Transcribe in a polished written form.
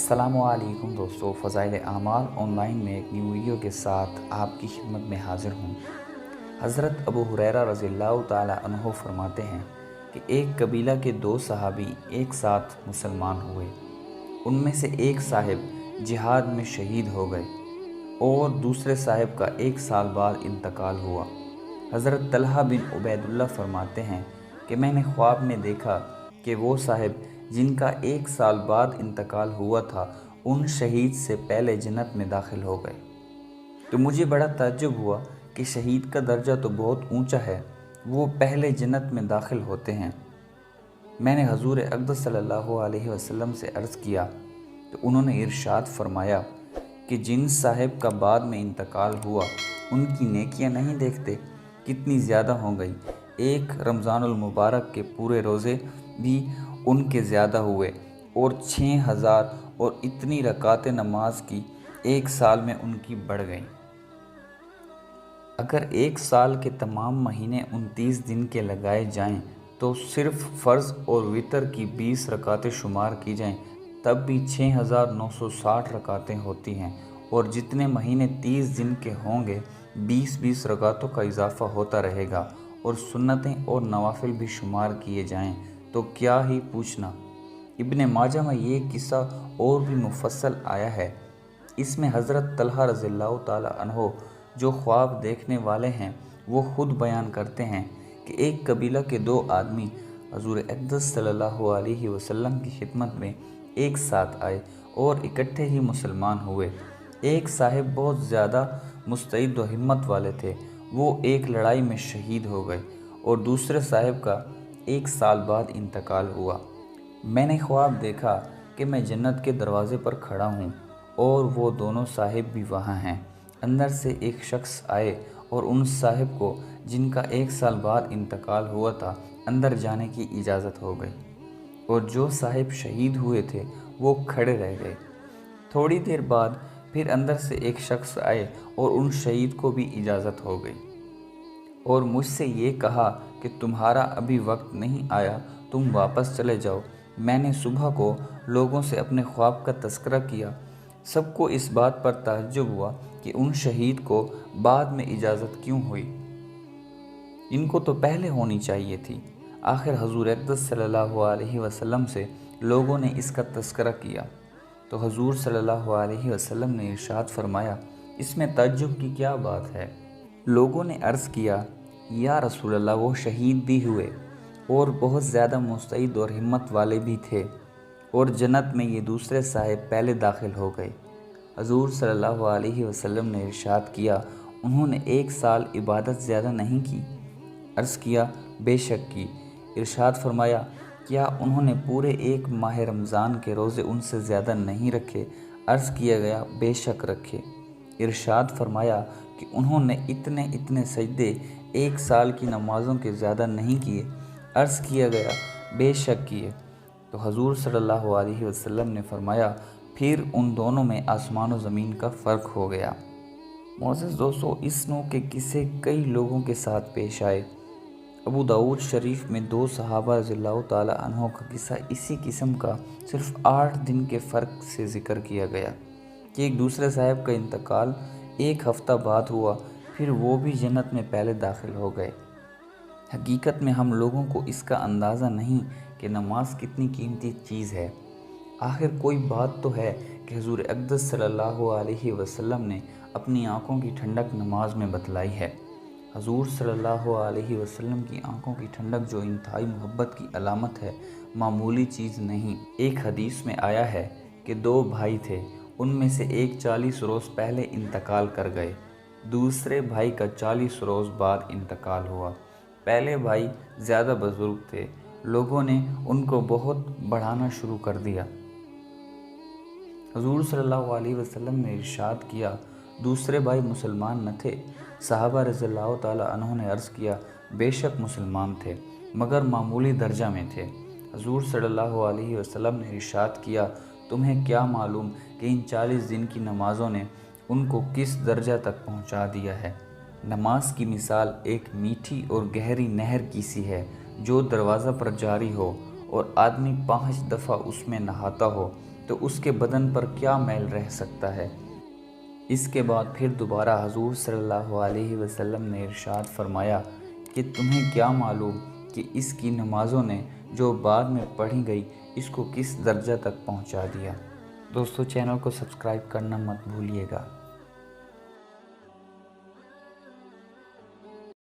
السلام علیکم دوستو، فضائل اعمال آن لائن میں ایک نیو ویڈیو کے ساتھ آپ کی خدمت میں حاضر ہوں۔ حضرت ابو ہریرہ رضی اللہ تعالی عنہ فرماتے ہیں کہ ایک قبیلہ کے دو صحابی ایک ساتھ مسلمان ہوئے۔ ان میں سے ایک صاحب جہاد میں شہید ہو گئے اور دوسرے صاحب کا 1 سال بعد انتقال ہوا۔ حضرت طلحہ بن عبید اللہ فرماتے ہیں کہ میں نے خواب میں دیکھا کہ وہ صاحب جن کا 1 سال بعد انتقال ہوا تھا ان شہید سے پہلے جنت میں داخل ہو گئے، تو مجھے بڑا تعجب ہوا کہ شہید کا درجہ تو بہت اونچا ہے، وہ پہلے جنت میں داخل ہوتے ہیں۔ میں نے حضور اقدس صلی اللہ علیہ وسلم سے عرض کیا تو انہوں نے ارشاد فرمایا کہ جن صاحب کا بعد میں انتقال ہوا ان کی نیکیاں نہیں دیکھتے کتنی زیادہ ہو گئی، ایک رمضان المبارک کے پورے روزے بھی ان کے زیادہ ہوئے اور 6000 اور اتنی رکعتیں نماز کی 1 سال میں ان کی بڑھ گئیں۔ اگر 1 سال کے تمام مہینے 29 دن کے لگائے جائیں تو صرف فرض اور وتر کی 20 رکعتیں شمار کی جائیں تب بھی 6960 رکعتیں ہوتی ہیں، اور جتنے مہینے 30 دن کے ہوں گے 20 رکعتوں کا اضافہ ہوتا رہے گا، اور سنتیں اور نوافل بھی شمار کیے جائیں تو کیا ہی پوچھنا۔ ابن ماجہ میں یہ قصہ اور بھی مفصل آیا ہے۔ اس میں حضرت طلحہ رضی اللہ تعالی عنہ جو خواب دیکھنے والے ہیں وہ خود بیان کرتے ہیں کہ ایک قبیلہ کے 2 آدمی حضور اقدس صلی اللہ علیہ وسلم کی خدمت میں ایک ساتھ آئے اور اکٹھے ہی مسلمان ہوئے۔ ایک صاحب بہت زیادہ مستعد و ہمت والے تھے، وہ ایک لڑائی میں شہید ہو گئے اور دوسرے صاحب کا 1 سال بعد انتقال ہوا۔ میں نے خواب دیکھا کہ میں جنت کے دروازے پر کھڑا ہوں اور وہ دونوں صاحب بھی وہاں ہیں۔ اندر سے ایک شخص آئے اور ان صاحب کو جن کا 1 سال بعد انتقال ہوا تھا اندر جانے کی اجازت ہو گئی، اور جو صاحب شہید ہوئے تھے وہ کھڑے رہ گئے۔ تھوڑی دیر بعد پھر اندر سے ایک شخص آئے اور ان شہید کو بھی اجازت ہو گئی، اور مجھ سے یہ کہا کہ تمہارا ابھی وقت نہیں آیا، تم واپس چلے جاؤ۔ میں نے صبح کو لوگوں سے اپنے خواب کا تذکرہ کیا، سب کو اس بات پر تعجب ہوا کہ ان شہید کو بعد میں اجازت کیوں ہوئی، ان کو تو پہلے ہونی چاہیے تھی۔ آخر حضور اقدس صلی اللہ علیہ وسلم سے لوگوں نے اس کا تذکرہ کیا تو حضور صلی اللہ علیہ وسلم نے ارشاد فرمایا، اس میں تعجب کی کیا بات ہے؟ لوگوں نے عرض کیا، یا رسول اللہ وہ شہید بھی ہوئے اور بہت زیادہ مستعد اور ہمت والے بھی تھے، اور جنت میں یہ دوسرے صاحب پہلے داخل ہو گئے۔ حضور صلی اللہ علیہ وسلم نے ارشاد کیا، انہوں نے 1 سال عبادت زیادہ نہیں کی؟ عرض کیا، بے شک کی۔ ارشاد فرمایا، کیا انہوں نے پورے 1 ماہ رمضان کے روزے ان سے زیادہ نہیں رکھے؟ عرض کیا گیا، بے شک رکھے۔ ارشاد فرمایا کہ انہوں نے اتنے سجدے 1 سال کی نمازوں کے زیادہ نہیں کیے؟ عرض کیا گیا، بے شک کیے۔ تو حضور صلی اللہ علیہ وسلم نے فرمایا، پھر ان دونوں میں آسمان و زمین کا فرق ہو گیا۔ معزز دوستو، اس نوع کے قصے کئی لوگوں کے ساتھ پیش آئے۔ ابو داؤد شریف میں 2 صحابہ رضی اللہ تعالی عنہ کا قصہ اسی قسم کا صرف 8 دن کے فرق سے ذکر کیا گیا کہ ایک دوسرے صاحب کا انتقال 1 ہفتہ بعد ہوا، پھر وہ بھی جنت میں پہلے داخل ہو گئے۔ حقیقت میں ہم لوگوں کو اس کا اندازہ نہیں کہ نماز کتنی قیمتی چیز ہے۔ آخر کوئی بات تو ہے کہ حضور اقدس صلی اللہ علیہ وسلم نے اپنی آنکھوں کی ٹھنڈک نماز میں بتلائی ہے۔ حضور صلی اللہ علیہ وسلم کی آنکھوں کی ٹھنڈک جو انتہائی محبت کی علامت ہے، معمولی چیز نہیں۔ ایک حدیث میں آیا ہے کہ 2 بھائی تھے، ان میں سے ایک 40 روز پہلے انتقال کر گئے، دوسرے بھائی کا 40 روز بعد انتقال ہوا۔ پہلے بھائی زیادہ بزرگ تھے، لوگوں نے ان کو بہت بڑھانا شروع کر دیا۔ حضور صلی اللہ علیہ وسلم نے ارشاد کیا، دوسرے بھائی مسلمان نہ تھے؟ صحابہ رضی اللہ تعالی عنہ نے عرض کیا، بے شک مسلمان تھے مگر معمولی درجہ میں تھے۔ حضور صلی اللہ علیہ وسلم نے ارشاد کیا، تمہیں کیا معلوم کہ ان 40 دن کی نمازوں نے ان کو کس درجہ تک پہنچا دیا ہے؟ نماز کی مثال ایک میٹھی اور گہری نہر کی سی ہے جو دروازہ پر جاری ہو اور آدمی 5 دفعہ اس میں نہاتا ہو تو اس کے بدن پر کیا میل رہ سکتا ہے۔ اس کے بعد پھر دوبارہ حضور صلی اللہ علیہ وسلم نے ارشاد فرمایا کہ تمہیں کیا معلوم کہ اس کی نمازوں نے جو بعد میں پڑھی گئی اس کو کس درجہ تک پہنچا دیا۔ دوستو چینل کو سبسکرائب کرنا مت بھولیے گا۔